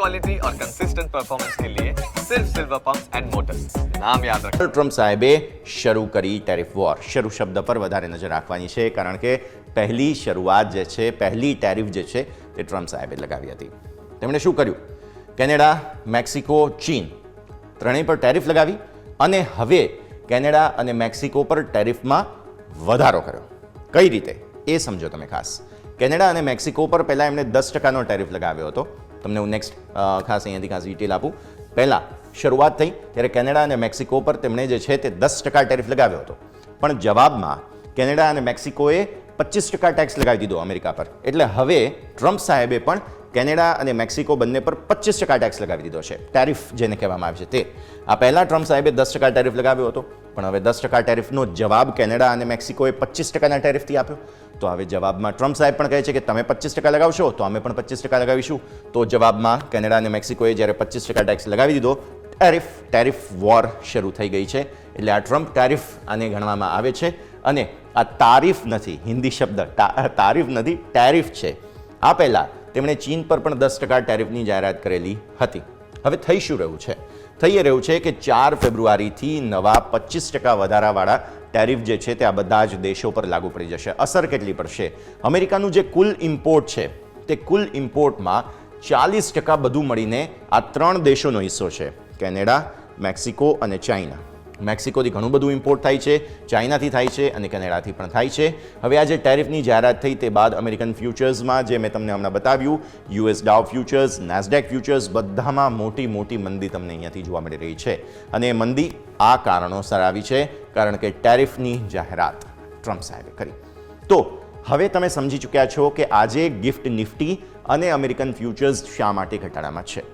Quality और consistent performance के लिए सिर्फ सिल्वर पंप्स एंड मोटर्स, नाम याद रखो। ટ્રમ્પ સાહેબે શરૂ કરી ટેરિફ વોર. શરૂ શબ્દ પર વધારે નજર રાખવાની છે, કારણ કે પહેલી શરૂઆત જે છે, પહેલી ટેરિફ જે છે તે ટ્રમ્પ સાહેબે લગાવી હતી. તેમણે શું કર્યું? કેનેડા, મેક્સિકો, ચીન ત્રણેય પર ટેરિફ લગાવી અને હવે કેનેડા અને મેક્સિકો પર ટેરિફમાં વધારો કર્યો. કઈ રીતે એ સમજો તમે ખાસ. કેનેડા અને મેક્સિકો પર પહેલાં એમણે 10%નો ટેરિફ લગાવ્યો હતો. તમને હું નેક્સ્ટ ખાસ અહીંયાથી ખાસ ડિટેલ આપું. પહેલાં શરૂઆત થઈ ત્યારે કેનેડા અને મેક્સિકો પર તેમણે જે છે તે 10% ટેરિફ લગાવ્યો હતો, પણ જવાબમાં કેનેડા અને મેક્સિકોએ 25% ટેક્સ લગાવી દીધો અમેરિકા પર. એટલે હવે ટ્રમ્પ સાહેબે પણ કેનેડા અને મેક્સિકો બંને પર 25% ટેક્સ લગાવી દીધો છે, ટેરિફ જેને કહેવામાં આવે છે તે. આ પહેલાં ટ્રમ્પ સાહેબે 10% ટેરિફ લગાવ્યો હતો, પણ હવે 10% ટેરિફનો જવાબ કેનેડા અને મેક્સિકોએ 25%ના ટેરિફથી આપ્યો. તો હવે જવાબમાં ટ્રમ્પ સાહેબ પણ કહે છે કે તમે 25% લગાવશો તો અમે પણ 25% લગાવીશું. તો જવાબમાં કેનેડા અને મેક્સિકોએ જ્યારે 25% ટેક્સ લગાવી દીધો, ટેરિફ વોર શરૂ થઈ ગઈ છે. એટલે આ ટ્રમ્પ ટેરિફ આને ગણવામાં આવે છે. અને આ તારીફ નથી, હિન્દી શબ્દ તારીફ નથી, ટેરિફ છે. આ પહેલાં તેમણે ચીન પર પણ 10% ટેરિફની જાહેરાત કરેલી હતી. હવે થઈ શું રહ્યું છે? થઈ રહ્યું છે કે 4 ફેબ્રુઆરીથી નવા 25% વધારાવાળા ટેરિફ જે છે તે આ બધા જ દેશો પર લાગુ પડી જશે. અસર કેટલી પડશે? અમેરિકાનું જે કુલ ઇમ્પોર્ટ છે તે કુલ ઇમ્પોર્ટમાં 40% બધું મળીને આ 3 દેશોનો હિસ્સો છે, કેનેડા, મેક્સિકો અને ચાઇના. મેક્સિકોથી ઘણું બધું ઇમ્પોર્ટ થાય છે, ચાઇનાથી થાય છે અને કેનેડાથી પણ થાય છે. હવે આ જે ટેરિફની જાહેરાત થઈ તે બાદ અમેરિકન ફ્યુચર્સમાં, જે મેં તમને હમણાં બતાવ્યું, યુએસ ડાઉ ફ્યુચર્સ, નાસ્ડેક ફ્યુચર્સ, બધામાં મોટી મોટી મંદી તમને અહીંયાથી જોવા મળી રહી છે. અને એ મંદી આ કારણોસર આવી છે, કારણ કે ટેરિફની જાહેરાત ટ્રમ્પ સાહેબે કરી. તો હવે તમે સમજી ચૂક્યા છો કે આજે ગિફ્ટ નિફ્ટી અને અમેરિકન ફ્યુચર્સ શા માટે ઘટાડામાં છે.